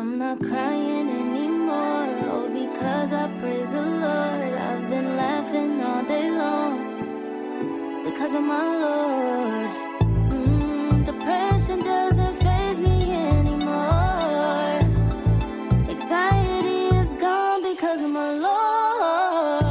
I'm not crying anymore, oh, because I praise the Lord. I've been laughing all day long because of my Lord. Depression doesn't faze me anymore. Anxiety is gone because of my Lord.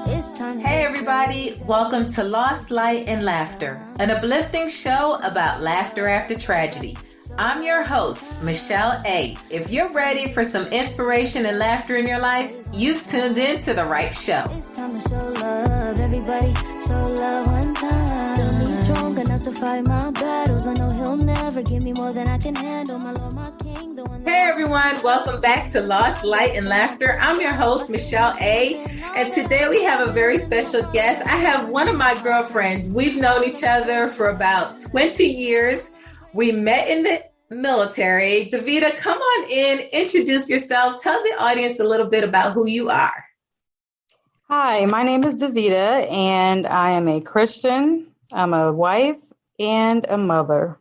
It's time. Hey everybody, welcome to Lost Light and Laughter, an uplifting show about laughter after tragedy. I'm your host, Michelle A. If you're ready for some inspiration and laughter in your life, you've tuned in to the right show. It's time to show love, everybody. Show love one time. Feel me strong enough to fight my battles. I know he'll never give me more than I can handle. My Lord, my King, the one. Hey everyone, welcome back to Lost Light and Laughter. I'm your host, Michelle A. And today we have a very special guest. I have one of my girlfriends. We've known each other for about 20 years. We met in the military. Davida, come on in, introduce yourself. Tell the audience a little bit about who you are. Hi, my name is Davida, and I am a Christian. I'm a wife and a mother,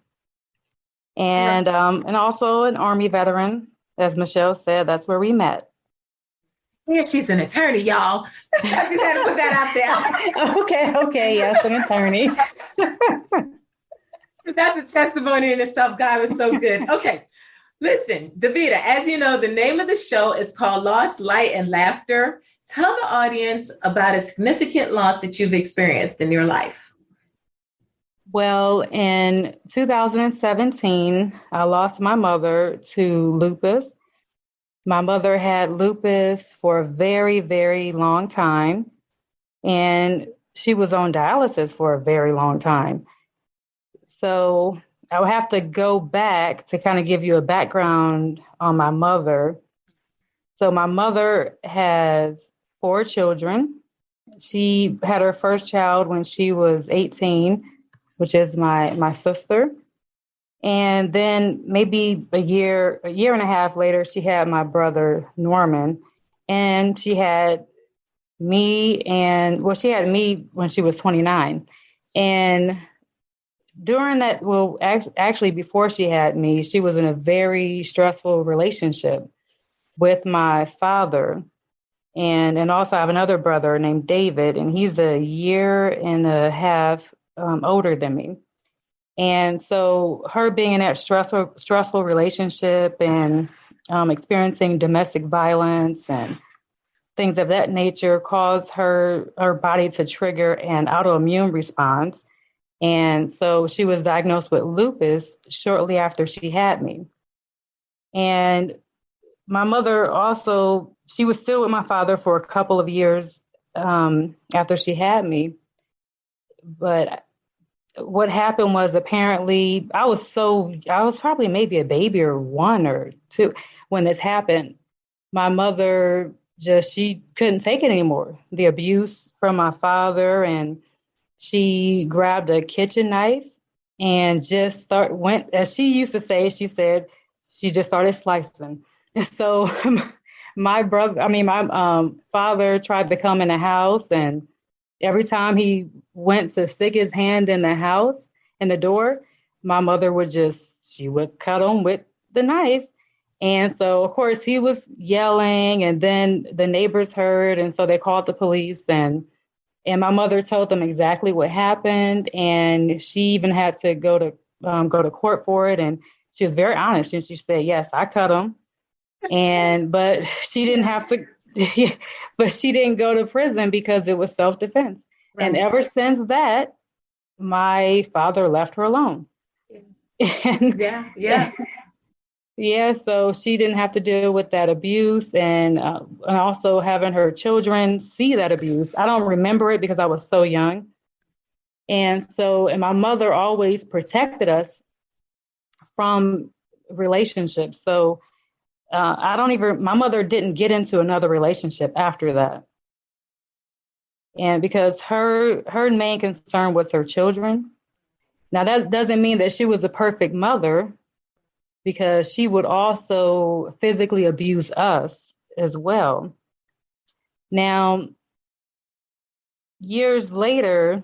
and also an Army veteran. As Michelle said, that's where we met. Yeah, she's an attorney, y'all. I just had to put that out there. Okay, yes, an attorney. That's a testimony in itself. God is so good. Okay, listen, Davida, as you know, the name of the show is called Lost Light and Laughter. Tell the audience about a significant loss that you've experienced in your life. Well, in 2017, I lost my mother to lupus. My mother had lupus for a very, very long time, and she was on dialysis for a very long time. So I would have to go back to kind of give you a background on my mother. So my mother has 4 children. She had her first child when she was 18, which is my sister. And then maybe a year and a half later, she had my brother, Norman. And she had me she had me when she was 29. And during that, actually before she had me, she was in a very stressful relationship with my father. And also I have another brother named David, and he's a year and a half older than me. And so her being in that stressful relationship and experiencing domestic violence and things of that nature caused her body to trigger an autoimmune response. And so she was diagnosed with lupus shortly after she had me. And my mother also, she was still with my father for a couple of years after she had me. But what happened was apparently I was probably maybe a baby or 1 or 2 when this happened. My mother she couldn't take it anymore, the abuse from my father, and she grabbed a kitchen knife and just went, as she used to say, she said she just started slicing. And so my father tried to come in the house, and every time he went to stick his hand in the house, in the door, my mother she would cut him with the knife. And so, of course, he was yelling, and then the neighbors heard, and so they called the police, and my mother told them exactly what happened, and she even had to go to court for it. And she was very honest, and she said, "Yes, I cut him," but she didn't have to. But she didn't go to prison because it was self-defense. Right. And ever since that, my father left her alone. And, yeah. So she didn't have to deal with that abuse, and also having her children see that abuse. I don't remember it because I was so young. And my mother always protected us from relationships. So my mother didn't get into another relationship after that. And because her main concern was her children. Now, that doesn't mean that she was a perfect mother, because she would also physically abuse us as well. Now, years later,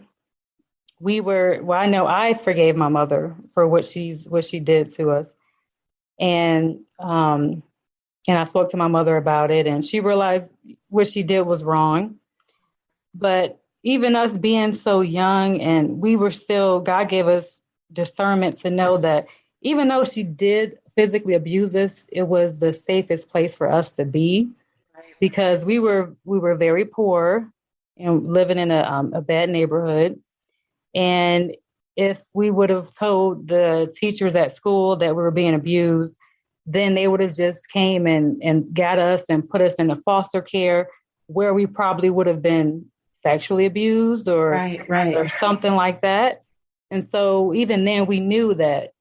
I know I forgave my mother for what she did to us. And I spoke to my mother about it, and she realized what she did was wrong. But even us being so young, and we were still, God gave us discernment to know that even though she did physically abuse us, it was the safest place for us to be, because we were very poor and living in a bad neighborhood. And if we would have told the teachers at school that we were being abused, then they would have just came and got us and put us into foster care, where we probably would have been sexually abused or something like that. And so even then we knew that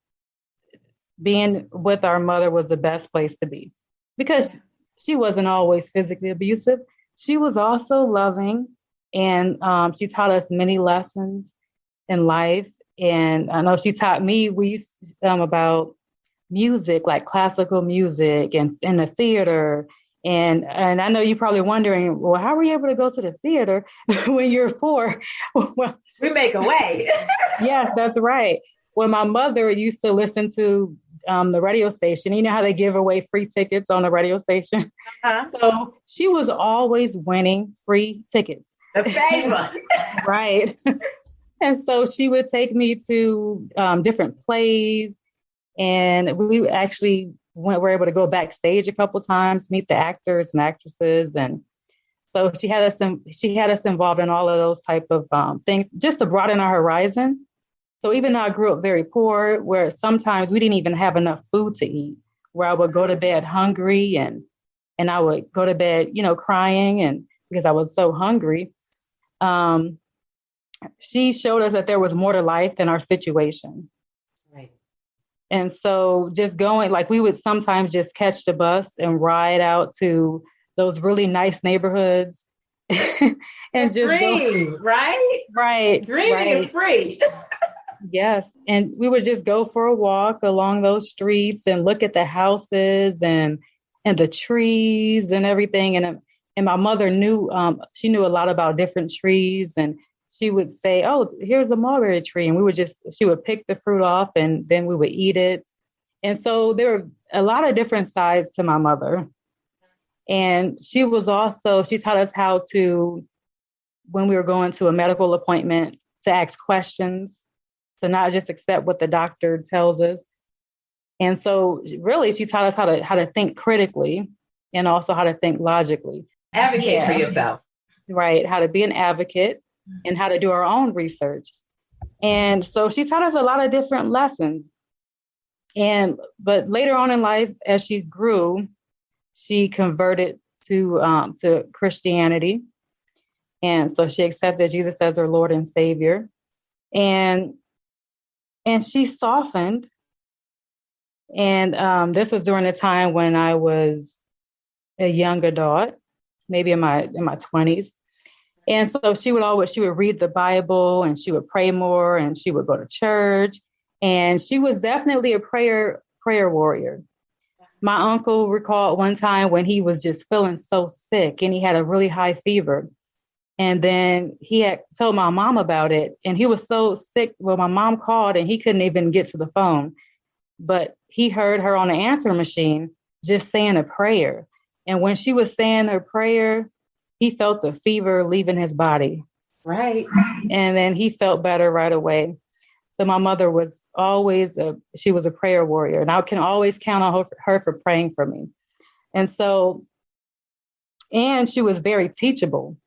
being with our mother was the best place to be, because she wasn't always physically abusive. She was also loving, and she taught us many lessons in life. And I know she taught me, we used about music, like classical music and in the theater. And I know you're probably wondering, well, how were you able to go to the theater when you're poor? Well, we make a way. Yes, that's right. Well, my mother used to listen to the radio station. You know how they give away free tickets on the radio station? Uh-huh. So she was always winning free tickets. The favor. Right. And so she would take me to different plays, and we actually were able to go backstage a couple times, meet the actors and actresses. And so she had us involved in all of those type of things, just to broaden our horizon. So even though I grew up very poor, where sometimes we didn't even have enough food to eat, where I would go to bed hungry, and I would go to bed, crying, and because I was so hungry. She showed us that there was more to life than our situation. Right. And so just going, like, we would sometimes just catch the bus and ride out to those really nice neighborhoods and just dream, right? Right. Dreaming right. and free. Yes. And we would just go for a walk along those streets and look at the houses and the trees and everything. And my mother knew, she knew a lot about different trees, and she would say, oh, here's a mulberry tree. And she would pick the fruit off, and then we would eat it. And so there were a lot of different sides to my mother. And she taught us how to, when we were going to a medical appointment, to ask questions, to not just accept what the doctor tells us. And so really she taught us how to think critically, and also how to think logically. Advocate for yourself. Right. How to be an advocate, and how to do our own research. And so she taught us a lot of different lessons. But later on in life, as she grew, she converted to Christianity. And so she accepted Jesus as her Lord and Savior. And she softened. And this was during the time when I was a young adult, maybe in my 20s. And so she would read the Bible, and she would pray more, and she would go to church. And she was definitely a prayer warrior. My uncle recalled one time when he was just feeling so sick, and he had a really high fever. And then he had told my mom about it, and he was so sick. Well, my mom called, and he couldn't even get to the phone, but he heard her on the answer machine just saying a prayer. And when she was saying her prayer, he felt the fever leaving his body. Right. And then he felt better right away. So my mother was always she was a prayer warrior, and I can always count on her for praying for me. And she was very teachable,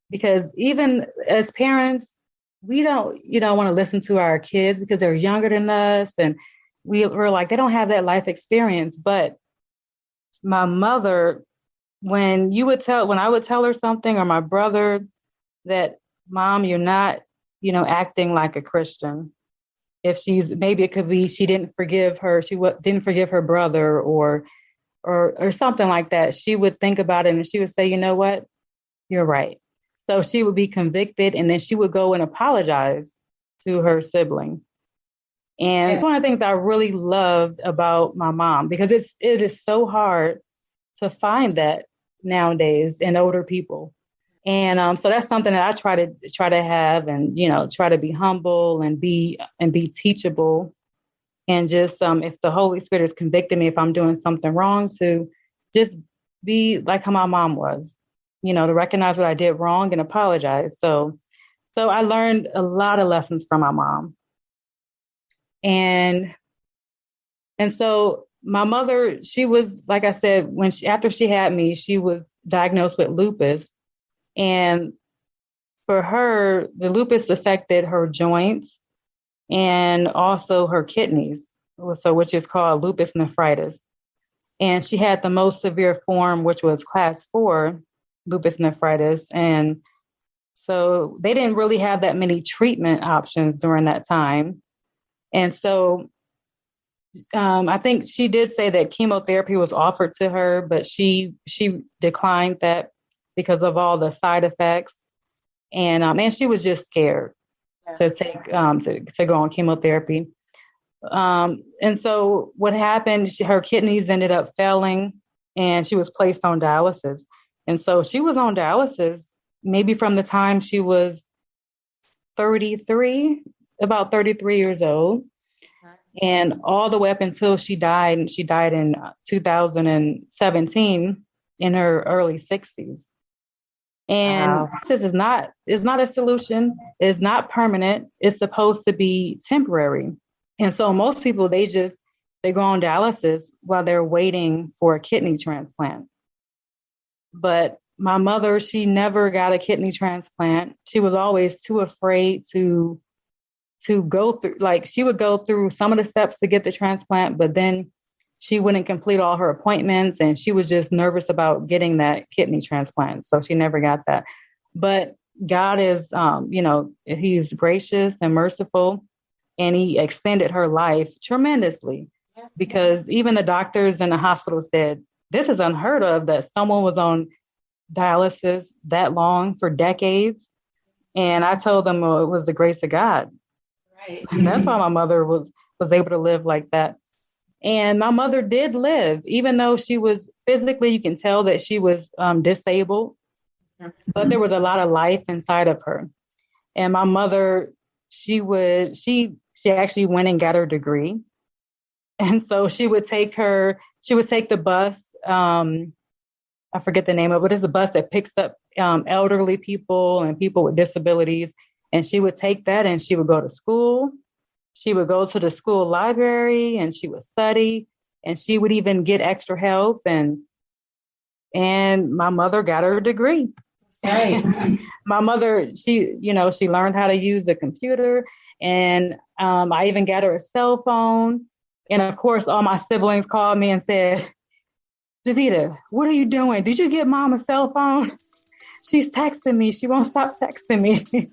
because even as parents, we don't want to listen to our kids because they're younger than us, and we're like, they don't have that life experience. But my mother, when I would tell her something, or my brother, that, Mom, you're not, acting like a Christian. If maybe it could be she didn't forgive didn't forgive her brother, or something like that. She would think about it, and she would say, you know what, you're right. So she would be convicted, and then she would go and apologize to her sibling. And one of the things I really loved about my mom, because it is so hard to find that nowadays in older people. And so that's something that I try to have, and try to be humble and be teachable. and just if the Holy Spirit is convicting me if I'm doing something wrong, to just be like how my mom was, to recognize what I did wrong and apologize. So I learned a lot of lessons from my mom. And so my mother, she was, like I said, after she had me, she was diagnosed with lupus. And for her, the lupus affected her joints and also her kidneys, so which is called lupus nephritis. And she had the most severe form, which was class 4 lupus nephritis. And so they didn't really have that many treatment options during that time. And so I think she did say that chemotherapy was offered to her, but she declined that because of all the side effects. And she was just scared to take to go on chemotherapy. And so what happened, her kidneys ended up failing and she was placed on dialysis. And so she was on dialysis maybe from the time she was about 33 years old. And all the way up until she died, and she died in 2017 in her early 60s. And this is not a solution. It's not permanent. It's supposed to be temporary. And so most people, they go on dialysis while they're waiting for a kidney transplant. But my mother, she never got a kidney transplant. She was always too afraid to go through, like she would go through some of the steps to get the transplant, but then she wouldn't complete all her appointments, and she was just nervous about getting that kidney transplant. So she never got that. But God is, he's gracious and merciful, and he extended her life tremendously, because even the doctors in the hospital said, this is unheard of that someone was on dialysis that long for decades. And I told them, it was the grace of God. Right. And that's why my mother was able to live like that. And my mother did live, even though she was physically, you can tell that she was disabled, but there was a lot of life inside of her. And my mother, she actually went and got her degree. And so she would take the bus. I forget the name of it. It's a bus that picks up elderly people and people with disabilities. And she would take that and she would go to school. She would go to the school library and she would study, and she would even get extra help. And my mother got her degree. Right. My mother, she learned how to use the computer, and I even got her a cell phone. And of course, all my siblings called me and said, Davida, what are you doing? Did you get mom a cell phone? She's texting me. She won't stop texting me.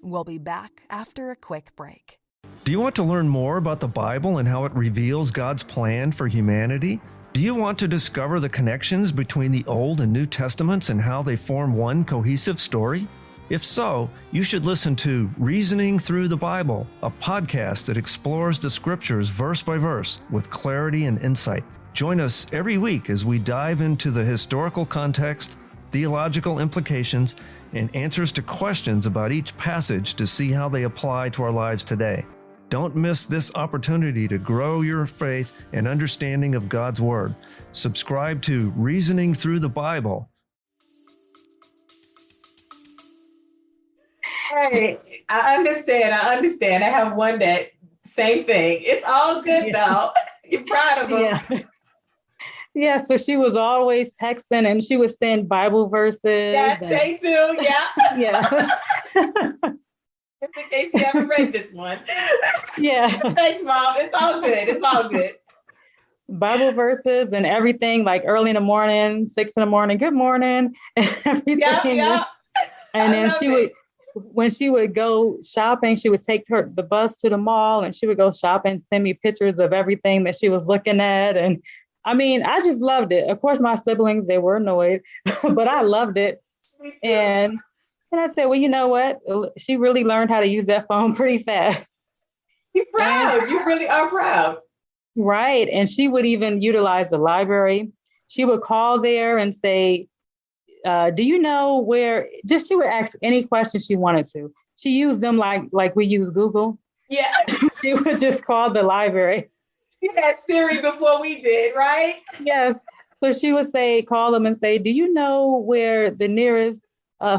We'll be back after a quick break. Do you want to learn more about the Bible and how it reveals God's plan for humanity? Do you want to discover the connections between the Old and New Testaments and how they form one cohesive story? If so, you should listen to Reasoning Through the Bible, a podcast that explores the scriptures verse by verse with clarity and insight. Join us every week as we dive into the historical context, theological implications, and answers to questions about each passage to see how they apply to our lives today. Don't miss this opportunity to grow your faith and understanding of God's Word. Subscribe to Reasoning Through the Bible. Hey, I understand. I have one that same thing. It's all good though. You're proud of them. Yeah. Yeah, so she was always texting and she would send Bible verses. Yes, they do. Yeah. Yeah. Just in case you haven't read this one. Yeah. Thanks, Mom. It's all good. It's all good. Bible verses and everything, like early in the morning, 6 a.m, good morning. And everything. Yeah. And then when she would go shopping, she would take the bus to the mall and she would go shopping, send me pictures of everything that she was looking at. And I mean, I just loved it. Of course, my siblings, they were annoyed, but I loved it. And I said, well, you know what? She really learned how to use that phone pretty fast. You're proud. You really are proud. Right. And she would even utilize the library. She would call there and say, do you know where? She would ask any question she wanted to. She used them like we use Google. Yeah. She would just call the library. She had Siri before we did, right? Yes. So she would say, call them and say, do you know where the nearest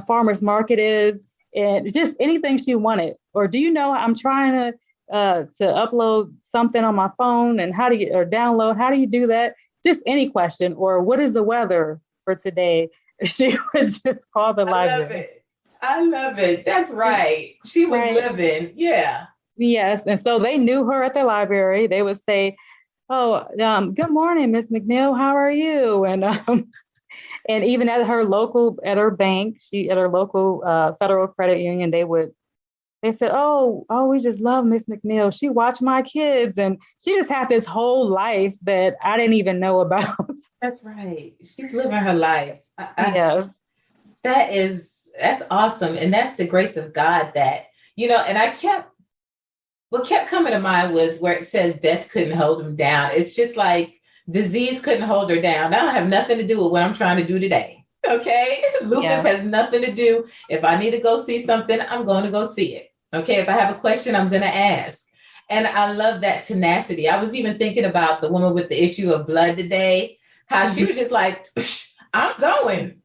farmer's market is? And just anything she wanted. Or do you know, I'm trying to upload something on my phone, and how do you, or download, how do you do that? Just any question. Or what is the weather for today? She would just call the I library. love it. I love it. That's right. She was Right. living. Yeah. Yes. And so they knew her at the library. They would say, oh, good morning, Miss McNeil. How are you? And even at her bank, at her local federal credit union, they said, oh, we just love Miss McNeil. She watched my kids, and she just had this whole life that I didn't even know about. That's right. She's living her life. Yes. That's awesome. And that's the grace of God that, and what kept coming to mind was where it says death couldn't hold him down. It's just like disease couldn't hold her down. That don't have nothing to do with what I'm trying to do today. Okay. Lupus has nothing to do. If I need to go see something, I'm going to go see it. Okay. If I have a question, I'm going to ask. And I love that tenacity. I was even thinking about the woman with the issue of blood today, how she was just like, I'm going.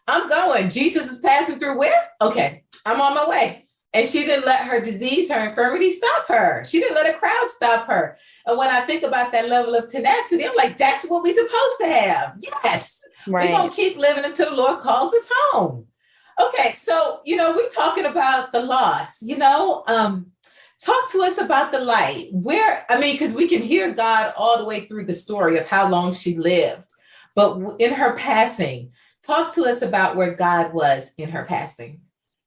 I'm going. Jesus is passing through where? Okay. I'm on my way. And she didn't let her disease, her infirmity stop her. She didn't let a crowd stop her. And when I think about that level of tenacity, I'm like, that's what we're supposed to have. Yes. Right. We're going to keep living until the Lord calls us home. Okay. So, we're talking about the loss, talk to us about the light. Because we can hear God all the way through the story of how long she lived. But in her passing, talk to us about where God was in her passing.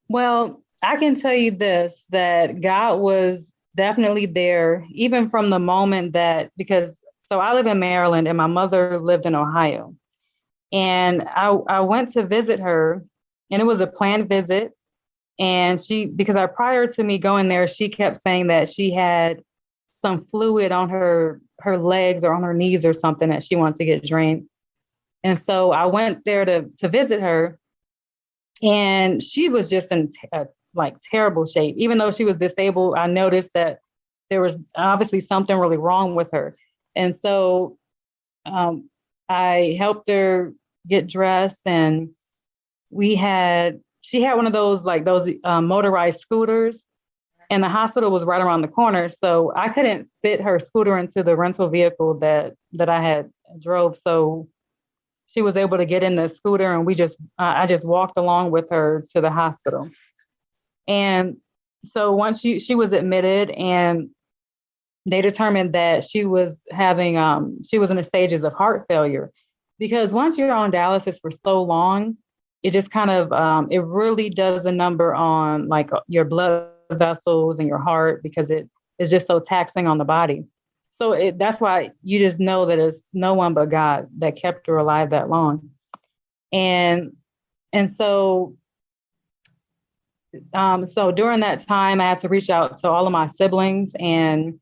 Well, I can tell you this, that God was definitely there, even from the moment so I live in Maryland and my mother lived in Ohio. And I went to visit her, and it was a planned visit. And prior to me going there, she kept saying that she had some fluid on her legs or on her knees or something that she wanted to get drained. And so I went there to visit her, and she was just in terrible shape. Even though she was disabled, I noticed that there was obviously something really wrong with her. And so I helped her get dressed, and she had one of those motorized scooters, and the hospital was right around the corner. So I couldn't fit her scooter into the rental vehicle that I had drove. So she was able to get in the scooter, and I just walked along with her to the hospital. And so once she was admitted, and they determined that she was in the stages of heart failure, because once you're on dialysis for so long, it just kind of, it really does a number on your blood vessels and your heart, because it is just so taxing on the body. So that's why you just know that it's no one but God that kept her alive that long. And so during that time, I had to reach out to all of my siblings, and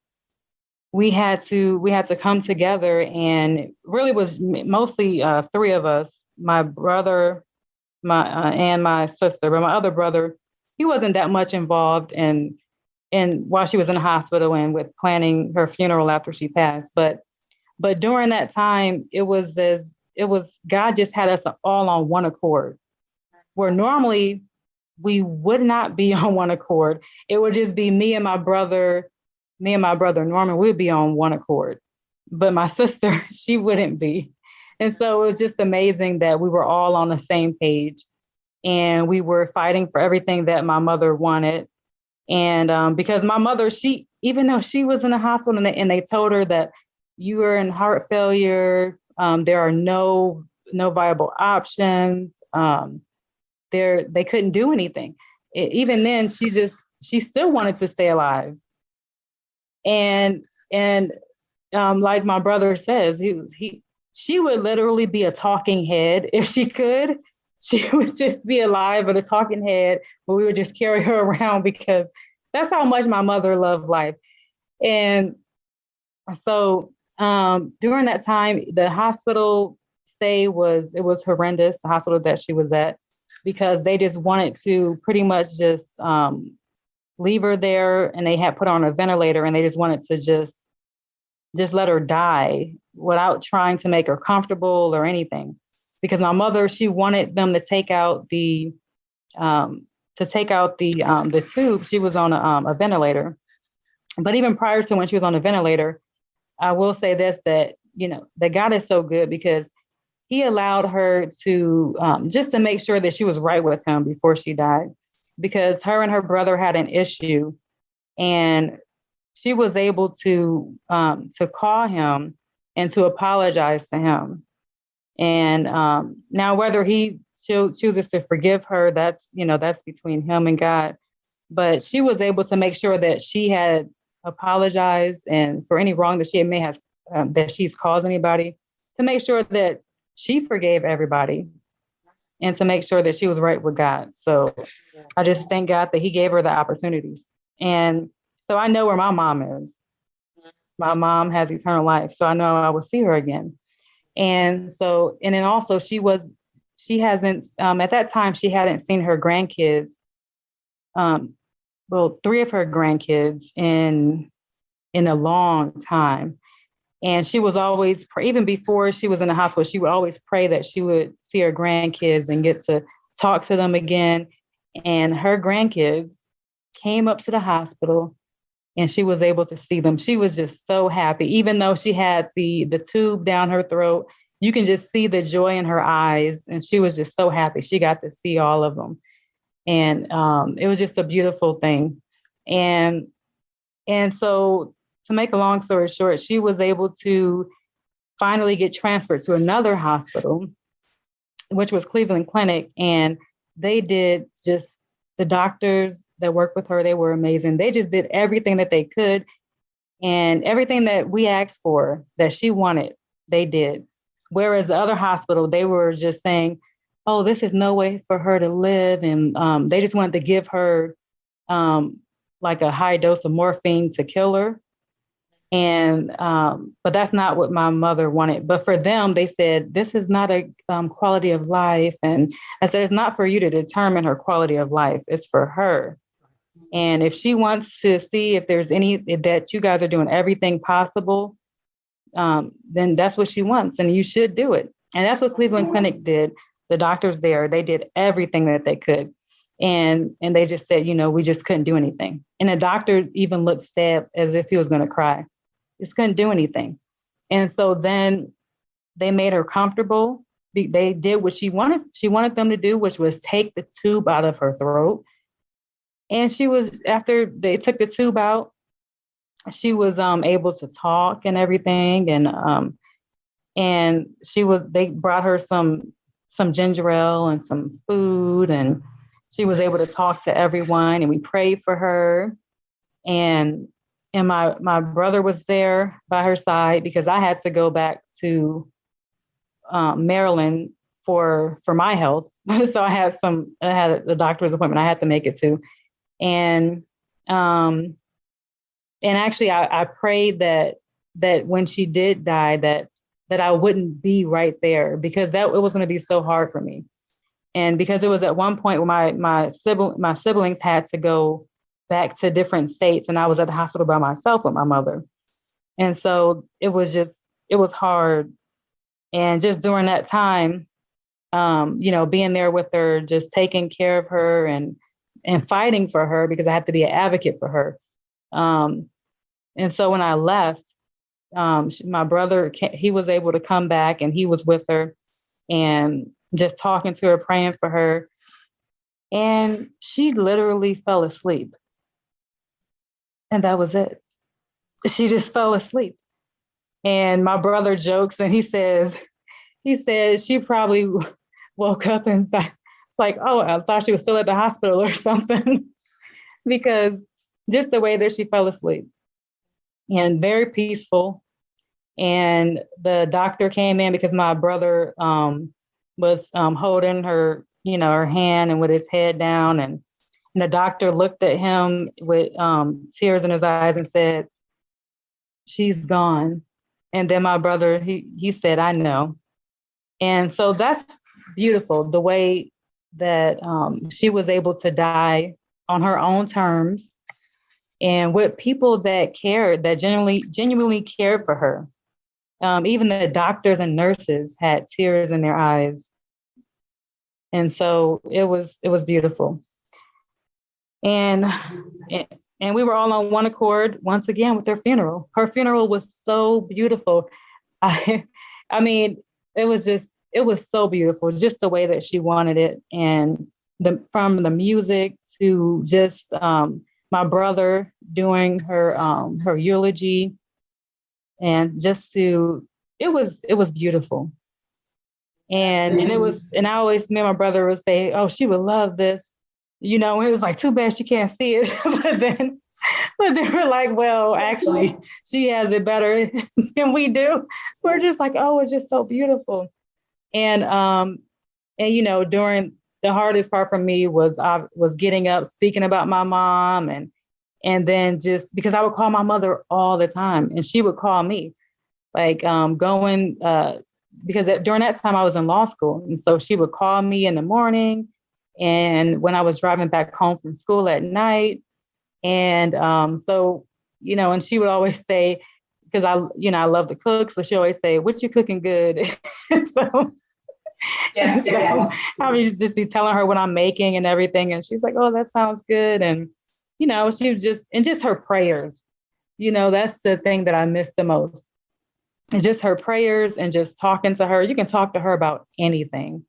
we had to come together. And it really was mostly three of us: my brother, and my sister. But my other brother, he wasn't that much involved in while she was in the hospital and with planning her funeral after she passed. But during that time, it was God just had us all on one accord, where normally we would not be on one accord. It would just be me and my brother Norman would be on one accord, but my sister, she wouldn't be. And so it was just amazing that we were all on the same page, and we were fighting for everything that my mother wanted. And because my mother, even though she was in the hospital, and they told her that you are in heart failure, there are no viable options. They couldn't do anything. Even then, she still wanted to stay alive. And like my brother says, she would literally be a talking head if she could. She would just be alive with a talking head, but we would just carry her around, because that's how much my mother loved life. And so during that time, the hospital stay was horrendous, the hospital that she was at, because they just wanted to pretty much just leave her there, and they had put her on a ventilator, and they just wanted to just let her die without trying to make her comfortable or anything. Because my mother, she wanted them to take out the tube. She was on a ventilator. But even prior to when she was on the ventilator, I will say this, that, that God is so good, because he allowed her to, just to make sure that she was right with him before she died, because her and her brother had an issue, and she was able to call him and to apologize to him. And now whether he chooses to forgive her, that's between him and God. But she was able to make sure that she had apologized, and for any wrong that she may have, that she's caused anybody, to make sure that she forgave everybody, and to make sure that she was right with God. So I just thank God that he gave her the opportunities. And so I know where my mom is. My mom has eternal life, so I know I will see her again. And then also she hasn't, at that time, she hadn't seen her grandkids, three of her grandkids in a long time. And she was always, even before she was in the hospital, she would always pray that she would see her grandkids and get to talk to them again. And her grandkids came up to the hospital, and she was able to see them. She was just so happy, even though she had the tube down her throat. You can just see the joy in her eyes, and she was just so happy. She got to see all of them, and it was just a beautiful thing. And so, to make a long story short, she was able to finally get transferred to another hospital, which was Cleveland Clinic, and they did just, the doctors that worked with her, they were amazing. They just did everything that they could, and everything that we asked for, that she wanted, they did. Whereas the other hospital, they were just saying, oh, this is no way for her to live. And they just wanted to give her like a high dose of morphine to kill her. And but that's not what my mother wanted. But for them, they said, this is not a quality of life. And I said, it's not for you to determine her quality of life. It's for her. And if she wants to see if there's that you guys are doing everything possible, then that's what she wants, and you should do it. And that's what Cleveland Clinic did. The doctors there, they did everything that they could. And they just said, we just couldn't do anything. And the doctor even looked sad, as if he was going to cry. Just couldn't do anything. And so then they made her comfortable. They did what she wanted them to do, which was take the tube out of her throat. And after they took the tube out, she was able to talk and everything. And they brought her some ginger ale and some food, and she was able to talk to everyone, and we prayed for her. And my brother was there by her side, because I had to go back to Maryland for my health. So I had a doctor's appointment I had to make it to. And actually I prayed that when she did die, that I wouldn't be right there, because it was going to be so hard for me. And because it was at one point where my siblings had to go back to different states, and I was at the hospital by myself with my mother. And so it was hard. And just during that time, being there with her, just taking care of her and fighting for her, because I had to be an advocate for her. And so when I left, my brother, he was able to come back, and he was with her and just talking to her, praying for her. And she literally fell asleep. And that was it. She just fell asleep. And my brother jokes, and he says she probably woke up and it's like, oh, I thought she was still at the hospital or something, because just the way that she fell asleep, and very peaceful. And the doctor came in, because my brother was holding her, her hand, and with his head down. And the doctor looked at him with tears in his eyes and said, she's gone. And then my brother, he said, I know. And so that's beautiful, the way that she was able to die on her own terms, and with people that cared, that genuinely cared for her. Even the doctors and nurses had tears in their eyes. And so it was beautiful. And we were all on one accord once again with her funeral. Her funeral was so beautiful. I mean, it was so beautiful, just the way that she wanted it. And from the music to just my brother doing her eulogy, and just it was beautiful. And I always, me and my brother would say, oh, she would love this. It was like, too bad she can't see it. but then we're like, well, actually, she has it better than we do. We're just like, oh, it's just so beautiful. And during the hardest part for me was I was getting up, speaking about my mom, and then just because I would call my mother all the time, and she would call me, like going because during that time I was in law school, and so she would call me in the morning, and when I was driving back home from school at night, and so and she would always say, because I love to cook, so she always say, "What you cooking good?" so. Yes, so I would just be telling her what I'm making and everything, and she's like, "Oh, that sounds good." And she was just her prayers. That's the thing that I miss the most. It's just her prayers and just talking to her. You can talk to her about anything.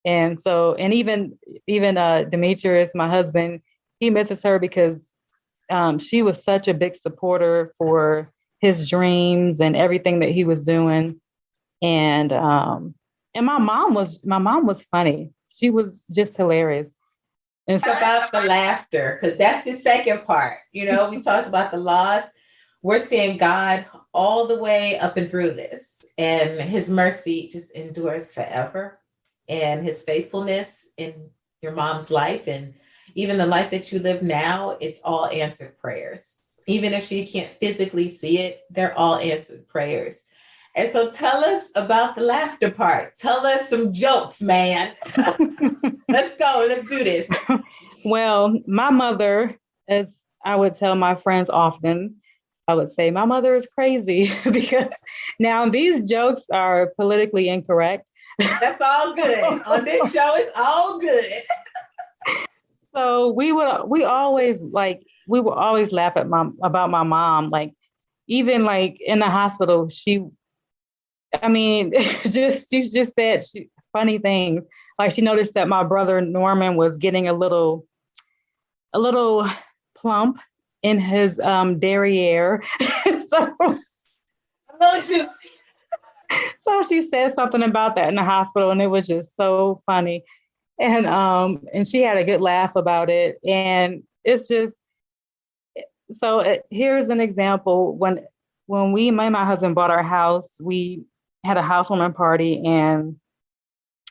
And so, and even Demetrius, my husband, he misses her because she was such a big supporter for his dreams and everything that he was doing. And my mom was funny. She was just hilarious. It's about the laughter, because that's the second part. We talked about the loss. We're seeing God all the way up and through this, and his mercy just endures forever, and his faithfulness in your mom's life, and even the life that you live now, it's all answered prayers. Even if she can't physically see it, they're all answered prayers. And so tell us about the laughter part. Tell us some jokes, man. Let's go. Let's do this. Well, my mother, as I would tell my friends often, I would say my mother is crazy because now these jokes are politically incorrect. That's all good. On this show, it's all good. So we would always laugh about my mom. Like, even like in the hospital, she just said funny things. Like, she noticed that my brother Norman was getting a little plump in his derriere. So she said something about that in the hospital, and it was just so funny. And she had a good laugh about it. And it's just, here's an example. When me and my husband bought our house, we had a housewarming party, and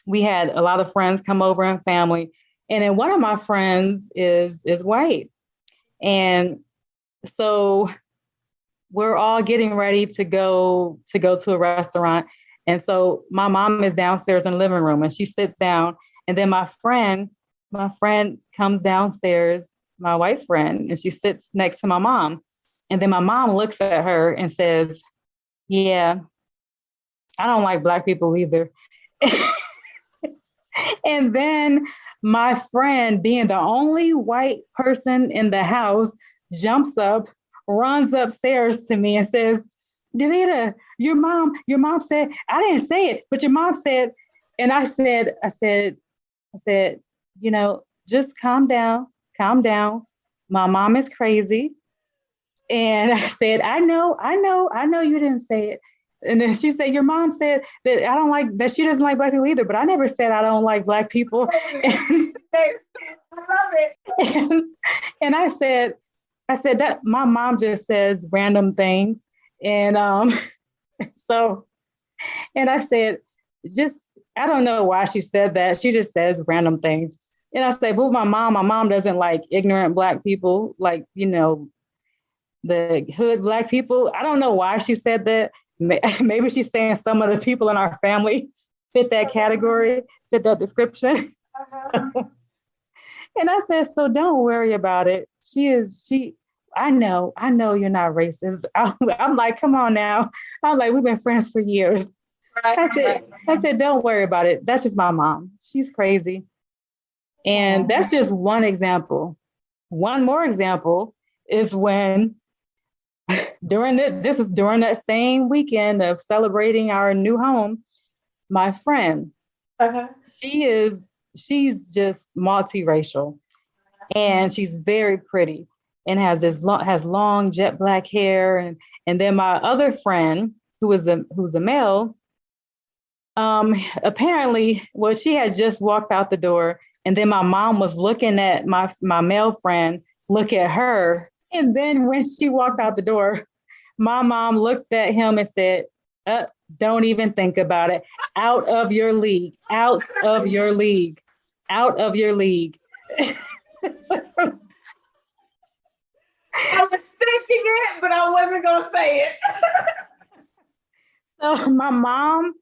we had a lot of friends come over and family. And then one of my friends is white. And so we're all getting ready to go to a restaurant. And so my mom is downstairs in the living room, and she sits down. And then my friend comes downstairs, my white friend, and she sits next to my mom. And then my mom looks at her and says, "Yeah, I don't like Black people either." And then my friend, being the only white person in the house, jumps up, runs upstairs to me and says, "Davida, your mom said," I didn't say it, but your mom said. And I said, just calm down. My mom is crazy. And I said, I know you didn't say it. And then she said, "Your mom said that she doesn't like Black people either, but I never said I don't like Black people." And, I love it. And I said that my mom just says random things. And and I said, I don't know why she said that. She just says random things. And I said, but my mom doesn't like ignorant Black people, like, the hood Black people. I don't know why she said that. Maybe she's saying some of the people in our family fit that category, fit that description. And I said, so don't worry about it. I know you're not racist. I'm like, come on now. I'm like, we've been friends for years. I said, don't worry about it. That's just my mom. She's crazy. And that's just one example. One more example is when during that same weekend of celebrating our new home, my friend, she's just multiracial, and she's very pretty and has long jet black hair. And then my other friend who's a male, apparently, well, she had just walked out the door, and then my mom was looking at my male friend look at her. And then when she walked out the door, my mom looked at him and said, don't even think about it. Out of your league, out of your league, out of your league. I was thinking it, but I wasn't going to say it. So my mom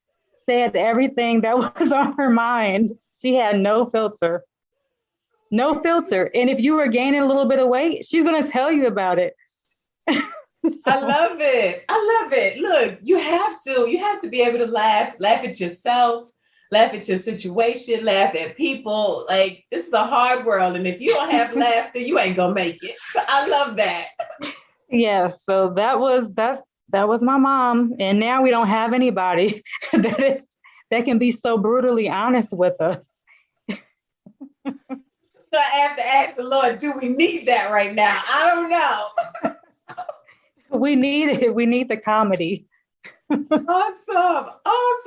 said everything that was on her mind. She had no filter. No filter. And if you were gaining a little bit of weight, she's going to tell you about it. I love it. I love it. Look, you have to be able to laugh at yourself, laugh at your situation, laugh at people. Like, this is a hard world. And if you don't have laughter, you ain't going to make it. So I love that. Yeah. So that was my mom. And now we don't have anybody that can be so brutally honest with us. So I have to ask the Lord, do we need that right now? I don't know. We need it. We need the comedy. Awesome.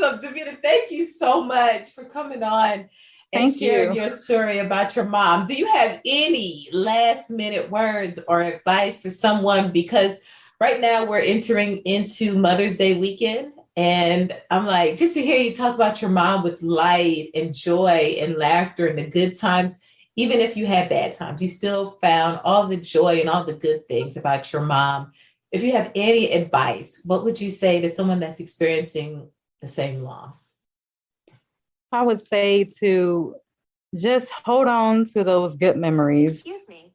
Davida, thank you so much for coming on and sharing your story about your mom. Do you have any last minute words or advice for someone? Because right now we're entering into Mother's Day weekend. And I'm like, just to hear you talk about your mom with light and joy and laughter and the good times, even if you had bad times, you still found all the joy and all the good things about your mom. If you have any advice, what would you say to someone that's experiencing the same loss? I would say to just hold on to those good memories. Excuse me.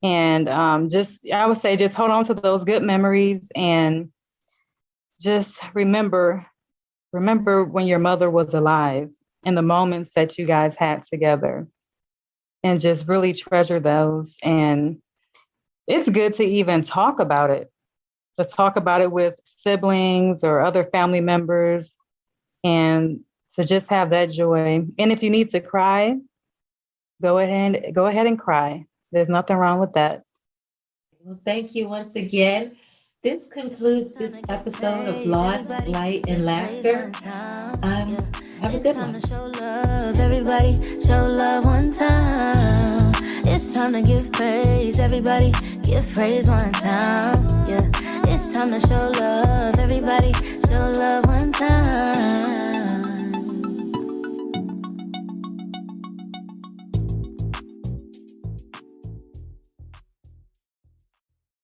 And I would say just hold on to those good memories and just remember when your mother was alive and the moments that you guys had together, and just really treasure those. And it's good to even talk about it. To talk about it with siblings or other family members, and to just have that joy. And if you need to cry, go ahead and cry. There's nothing wrong with that. Well, thank you once again. This concludes this episode of Lost, Light, and Laughter. Have a good one. Show love, everybody, show love one time. It's time to give praise, everybody, give praise one time. Yeah, it's time to show love, everybody, show love one time.